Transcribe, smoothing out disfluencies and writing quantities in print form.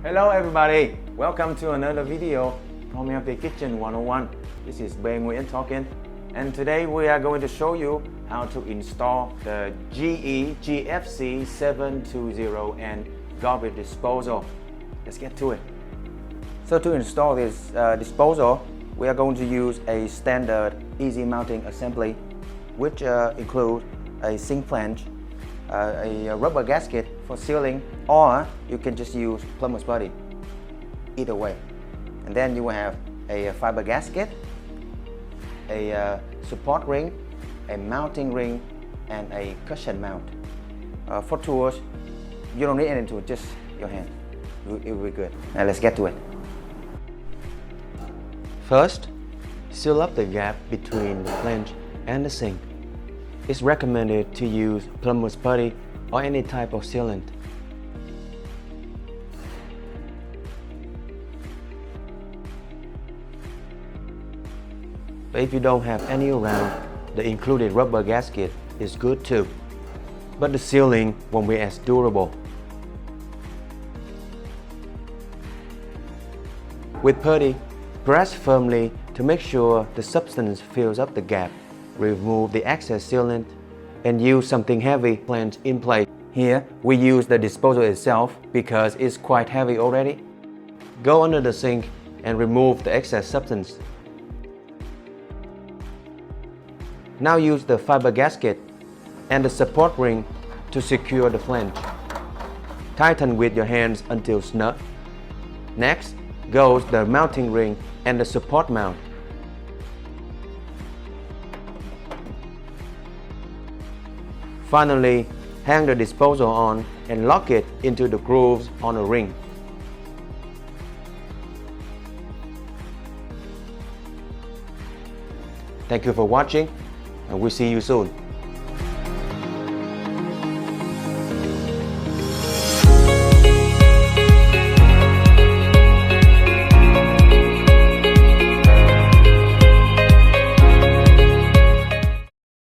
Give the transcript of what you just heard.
Hello everybody, welcome to another video from Healthy Kitchen 101. This is Bae Nguyen talking, and today we are going to show you how to install the GE GFC 720N garbage disposal. Let's get to it. So to install this disposal, we are going to use a standard easy mounting assembly, which includes a sink flange, a rubber gasket for sealing, or you can just use plumber's putty, either way. And then you will have a fiber gasket, a support ring, a mounting ring, and a cushion mount. For tools, you don't need any tool, just your hand. It will be good. Now let's get to it. First, seal up the gap between the flange and the sink. It's recommended to use plumber's putty or any type of sealant. But if you don't have any around, the included rubber gasket is good too. But the sealing won't be as durable. With putty, press firmly to make sure the substance fills up the gap. Remove the excess sealant and use something heavy flange in place. Here we use the disposal itself because it's quite heavy already. Go under the sink and remove the excess substance. Now use the fiber gasket and the support ring to secure the flange. Tighten with your hands until snug. Next goes the mounting ring and the support mount. Finally, hang the disposal on and lock it into the grooves on a ring. Thank you for watching, and we'll see you soon.